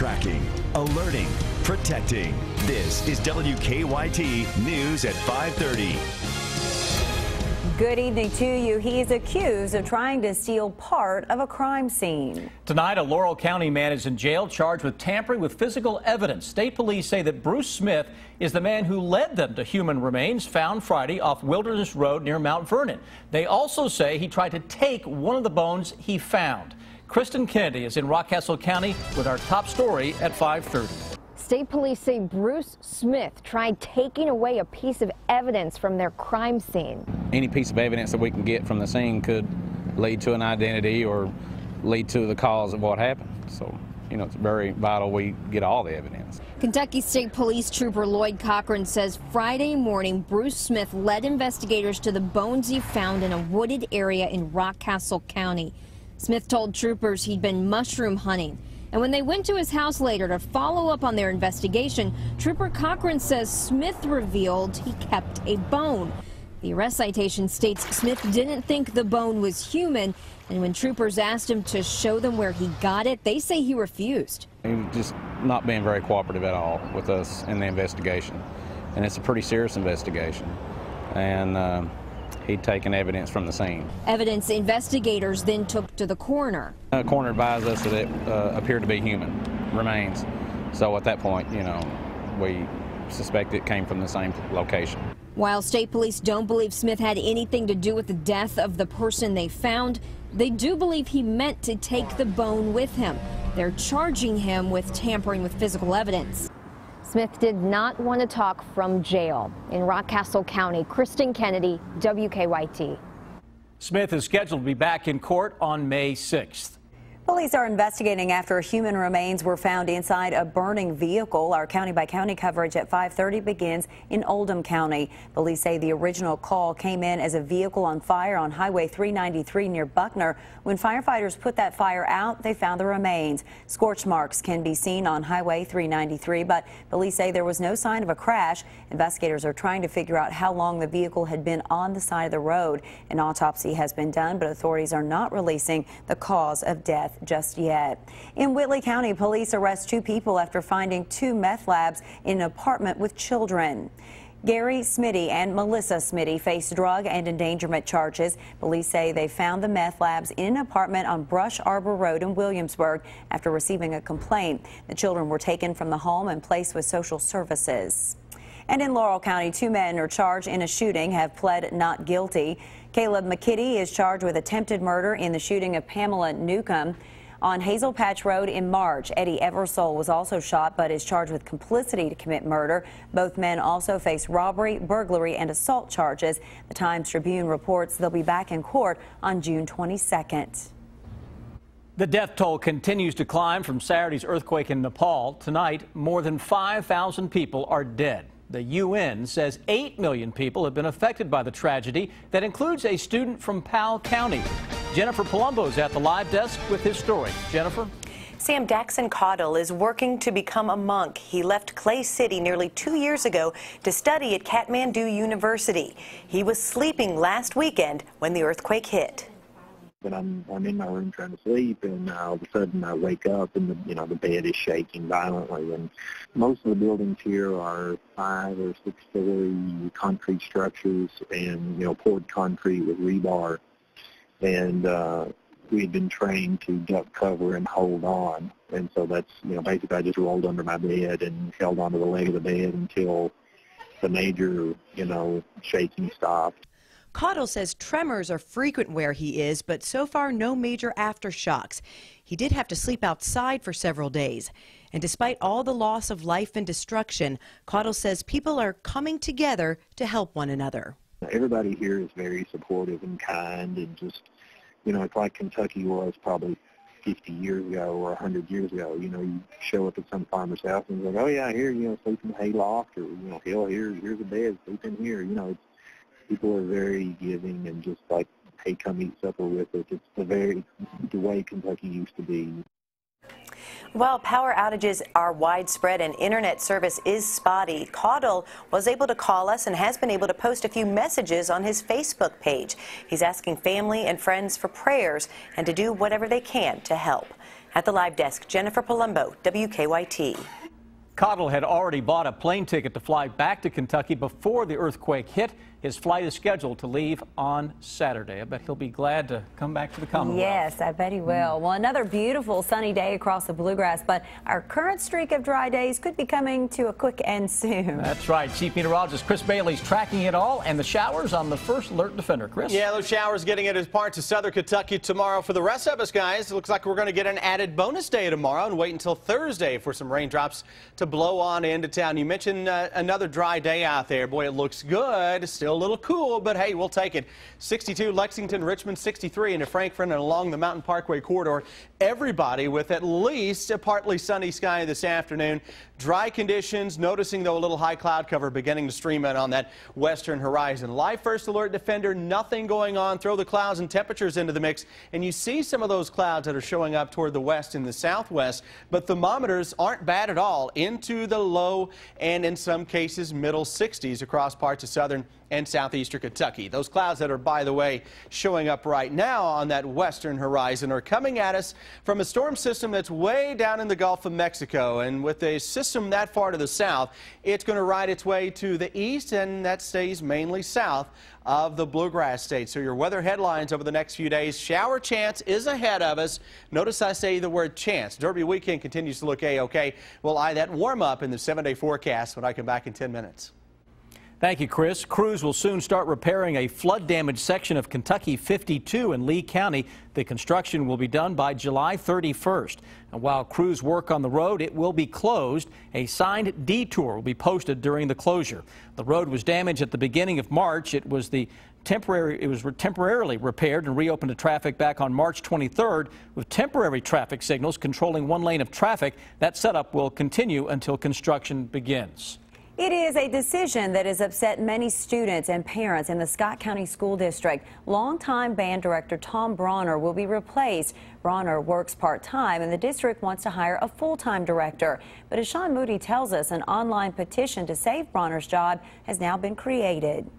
Tracking, alerting, protecting. This is WKYT News at 5:30. Good evening to you. He is accused of trying to steal part of a crime scene. Tonight, a Laurel County man is in jail charged with tampering with physical evidence. State police say that Bruce Smith is the man who led them to human remains found Friday off Wilderness Road near Mount Vernon. They also say he tried to take one of the bones he found. Kristen Kennedy is in Rockcastle County with our top story at 5:30. State police say Bruce Smith tried taking away a piece of evidence from their crime scene. Any piece of evidence that we can get from the scene could lead to an identity or lead to the cause of what happened. So, it's very vital we get all the evidence. Kentucky State Police Trooper Lloyd Cochran says Friday morning Bruce Smith led investigators to the bones he found in a wooded area in Rockcastle County. Smith told troopers he'd been mushroom hunting. And when they went to his house later to follow up on their investigation, Trooper Cochran says Smith revealed he kept a bone. The arrest citation states Smith didn't think the bone was human, and when troopers asked him to show them where he got it, they say he refused. He was just not being very cooperative at all with us in the investigation. And it's a pretty serious investigation. And he'd taken evidence from the scene. Evidence investigators then took to the coroner. The coroner advised us that it appeared to be human remains. So at that point, we suspect it came from the same location. While state police don't believe Smith had anything to do with the death of the person they found, they do believe he meant to take the bone with him. They're charging him with tampering with physical evidence. Smith did not want to talk from jail. In Rockcastle County, Kristen Kennedy, WKYT. Smith is scheduled to be back in court on May 6th. Police are investigating after human remains were found inside a burning vehicle. Our county-by-county coverage at 5:30 begins in Oldham County. Police say the original call came in as a vehicle on fire on Highway 393 near Buckner. When firefighters put that fire out, they found the remains. Scorch marks can be seen on Highway 393, but police say there was no sign of a crash. Investigators are trying to figure out how long the vehicle had been on the side of the road. An autopsy has been done, but authorities are not releasing the cause of death just yet. In Whitley County, police arrest 2 people after finding 2 meth labs in an apartment with children. Gary Smitty and Melissa Smitty face drug and endangerment charges. Police say they found the meth labs in an apartment on Brush Arbor Road in Williamsburg after receiving a complaint. The children were taken from the home and placed with social services. And in Laurel County, 2 men are charged in a shooting have pled not guilty. Caleb McKitty is charged with attempted murder in the shooting of Pamela Newcomb on Hazel Patch Road in March. Eddie Eversole was also shot but is charged with complicity to commit murder. Both men also face robbery, burglary, and assault charges. The Times-Tribune reports they'll be back in court on June 22nd. The death toll continues to climb from Saturday's earthquake in Nepal. Tonight, more than 5,000 people are dead. The UN says 8 million people have been affected by the tragedy. That includes a student from Powell County. Jennifer Palumbo is at the live desk with his story. Jennifer? Sam Daxon Caudill is working to become a monk. He left Clay City nearly 2 years ago to study at Kathmandu University. He was sleeping last weekend when the earthquake hit. But I'm in my room trying to sleep, and all of a sudden I wake up, and the bed is shaking violently. And most of the buildings here are 5- or 6-story concrete structures, and poured concrete with rebar. And we had been trained to duck cover and hold on, and so that's basically I just rolled under my bed and held onto the leg of the bed until the major shaking stopped. Caudill says tremors are frequent where he is, but so far no major aftershocks. He did have to sleep outside for several days. And despite all the loss of life and destruction, Caudill says people are coming together to help one another. Everybody here is very supportive and kind, and just, it's like Kentucky was probably 50 years ago or 100 years ago. You show up at some farmer's house and it's like, oh yeah, here, sleep in the hayloft, or, hell, here's a bed, sleep in here. People are very giving and just like, hey, come eat supper with us. It's the way Kentucky used to be. While power outages are widespread and internet service is spotty, Caudill was able to call us and has been able to post a few messages on his Facebook page. He's asking family and friends for prayers and to do whatever they can to help. At the live desk, Jennifer Palumbo, WKYT. Cottle had already bought a plane ticket to fly back to Kentucky before the earthquake hit. His flight is scheduled to leave on Saturday. I bet he'll be glad to come back to the Commonwealth. Yes, I bet he will. Well, another beautiful sunny day across the Bluegrass, but our current streak of dry days could be coming to a quick end soon. That's right. Chief Meteorologist Chris Bailey's tracking it all, and the showers on the first alert defender. Chris? Yeah, those showers getting into parts of southern Kentucky tomorrow. For the rest of us, guys, it looks like we're going to get an added bonus day tomorrow and wait until Thursday for some raindrops to blow on into town. You mentioned another dry day out there. Boy, it looks good. Still a little cool, but hey, we'll take it. 62 Lexington, Richmond, 63 into Frankfort and along the Mountain Parkway corridor. Everybody with at least a partly sunny sky this afternoon. Dry conditions, noticing though a little high cloud cover beginning to stream in on that western horizon. Live first alert defender, nothing going on. Throw the clouds and temperatures into the mix, and you see some of those clouds that are showing up toward the west and the southwest, but thermometers aren't bad at all, into the low and in some cases middle 60s across parts of southern and southeastern Kentucky. Those clouds that are, by the way, showing up right now on that western horizon are coming at us from a storm system that's way down in the Gulf of Mexico. And with a system that far to the south, it's going to ride its way to the east, and that stays mainly south of the Bluegrass states. So your weather headlines over the next few days: shower chance is ahead of us. Notice I say the word chance. Derby weekend continues to look A-OK. We'll eye that warm up in the 7-day forecast when I come back in 10 minutes. Thank you, Chris. Crews will soon start repairing a flood-damaged section of Kentucky 52 in Lee County. The construction will be done by July 31st. And while crews work on the road, it will be closed. A signed detour will be posted during the closure. The road was damaged at the beginning of March. It was temporarily repaired and reopened to traffic back on March 23rd with temporary traffic signals controlling one lane of traffic. That setup will continue until construction begins. It is a decision that has upset many students and parents in the Scott County School District. Longtime band director Tom Bronner will be replaced. Bronner works part-time, and the district wants to hire a full-time director. But as Sean Moody tells us, an online petition to save Bronner's job has now been created.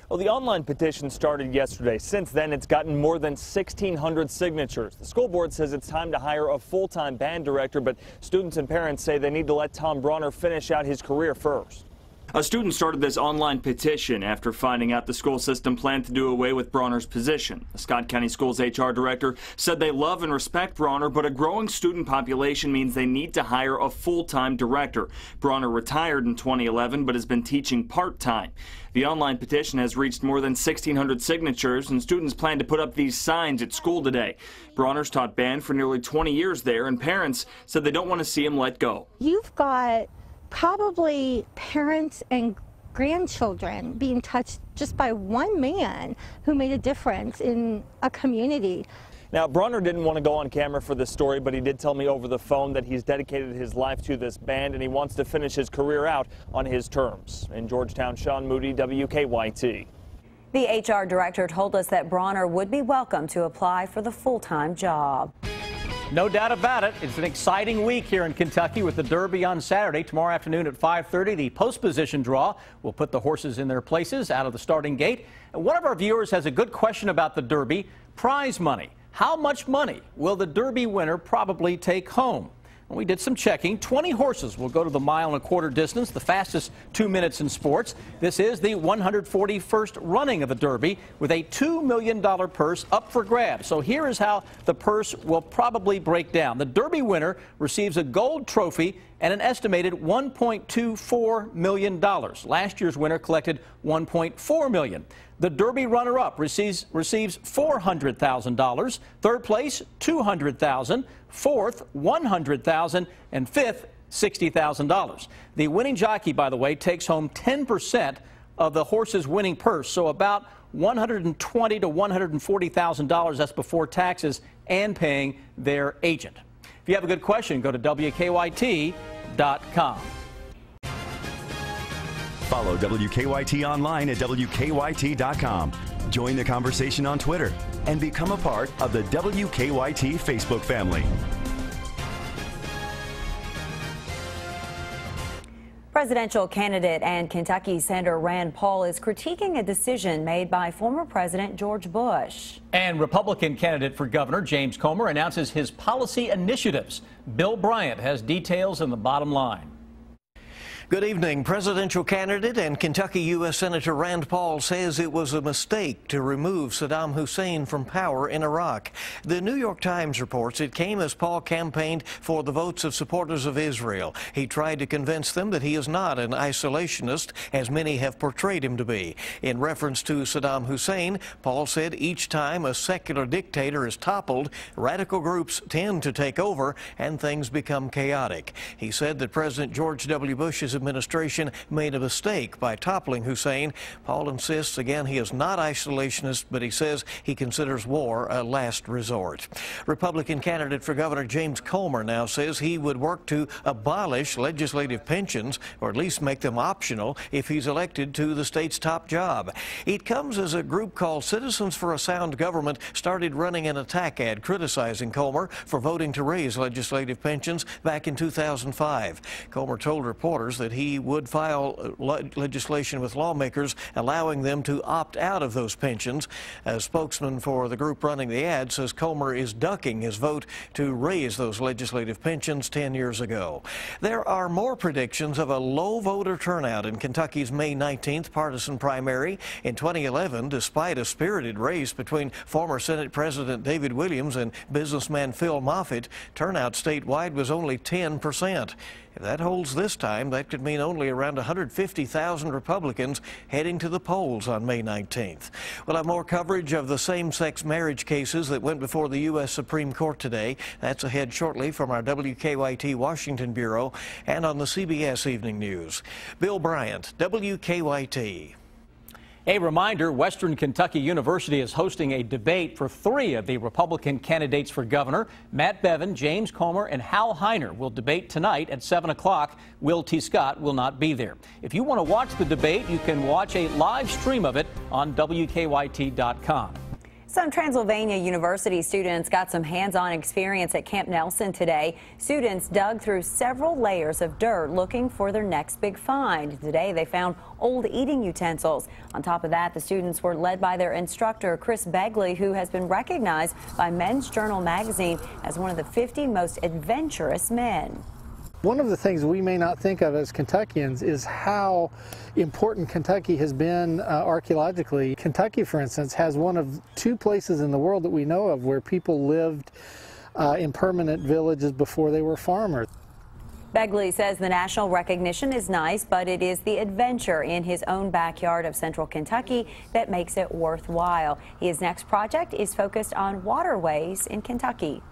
Well, the online petition started yesterday. Since then, it's gotten more than 1,600 signatures. The school board says it's time to hire a full-time band director, but students and parents say they need to let Tom Bronner finish out his career first. A student started this online petition after finding out the school system planned to do away with Bronner's position. The Scott County Schools HR director said they love and respect Bronner, but a growing student population means they need to hire a full-time director. Bronner retired in 2011 but has been teaching part-time. The online petition has reached more than 1,600 signatures, and students plan to put up these signs at school today. Bronner's taught band for nearly 20 years there, and parents said they don't want to see him let go. You've got probably parents and grandchildren being touched just by one man who made a difference in a community. Now, Bronner didn't want to go on camera for this story, but he did tell me over the phone that he's dedicated his life to this band and he wants to finish his career out on his terms. In Georgetown, Sean Moody, WKYT. The HR director told us that Bronner would be welcome to apply for the full-time job. No doubt about it. It's an exciting week here in Kentucky with the Derby on Saturday. Tomorrow afternoon at 5:30, the post position draw will put the horses in their places out of the starting gate. And one of our viewers has a good question about the Derby: prize money. How much money will the Derby winner probably take home? We did some checking. 20 horses will go to the 1.25 mile distance, the fastest 2 minutes in sports. This is the 141st running of the Derby, with a $2 million purse up for grabs. So here is how the purse will probably break down. The Derby winner receives a gold trophy and an estimated $1.24 million. Last year's winner collected $1.4 million. The Derby runner-up receives $400,000. Third place, $200,000. Fourth, $100,000. And fifth, $60,000. The winning jockey, by the way, takes home 10% of the horse's winning purse, so about $120,000 to $140,000. That's before taxes and paying their agent. If you have a good question, go to WKYT.com. Follow WKYT online at WKYT.com. Join the conversation on Twitter and become a part of the WKYT Facebook family. Presidential candidate and Kentucky Senator Rand Paul is critiquing a decision made by former President George Bush. And Republican candidate for governor James Comer announces his policy initiatives. Bill Bryant has details in the bottom line. Good evening. Presidential candidate and Kentucky U.S. Senator Rand Paul says it was a mistake to remove Saddam Hussein from power in Iraq. The New York Times reports it came as Paul campaigned for the votes of supporters of Israel. He tried to convince them that he is not an isolationist, as many have portrayed him to be. In reference to Saddam Hussein, Paul said each time a secular dictator is toppled, radical groups tend to take over and things become chaotic. He said that President George W. Bush's administration made a mistake by toppling Hussein. Paul insists again he is not isolationist, but he says he considers war a last resort. Republican candidate for governor James Comer now says he would work to abolish legislative pensions, or at least make them optional, if he's elected to the state's top job. It comes as a group called Citizens for a Sound Government started running an attack ad criticizing Comer for voting to raise legislative pensions back in 2005. Comer told reporters that he would file legislation with lawmakers allowing them to opt out of those pensions. A spokesman for the group running the ad says Comer is ducking his vote to raise those legislative pensions 10 years ago. There are more predictions of a low voter turnout in Kentucky's May 19th partisan primary. In 2011, despite a spirited race between former Senate President David Williams and businessman Phil Moffitt, turnout statewide was only 10%. If that holds this time, that could mean only around 150,000 Republicans heading to the polls on May 19th. We'll have more coverage of the same-sex marriage cases that went before the U.S. Supreme Court today. That's ahead shortly from our WKYT Washington Bureau and on the CBS Evening News. Bill Bryant, WKYT. A reminder, Western Kentucky University is hosting a debate for 3 of the Republican candidates for governor. Matt Bevin, James Comer, and Hal Heiner will debate tonight at 7 o'clock. Will T. Scott will not be there. If you want to watch the debate, you can watch a live stream of it on WKYT.com. Some Transylvania University students got some hands-on experience at Camp Nelson today. Students dug through several layers of dirt looking for their next big find. Today they found old eating utensils. On top of that, the students were led by their instructor, Chris Begley, who has been recognized by Men's Journal magazine as one of the 50 most adventurous men. One of the things we may not think of as Kentuckians is how important Kentucky has been archaeologically. Kentucky, for instance, has one of 2 places in the world that we know of where people lived in permanent villages before they were farmers. Begley says the national recognition is nice, but it is the adventure in his own backyard of central Kentucky that makes it worthwhile. His next project is focused on waterways in Kentucky.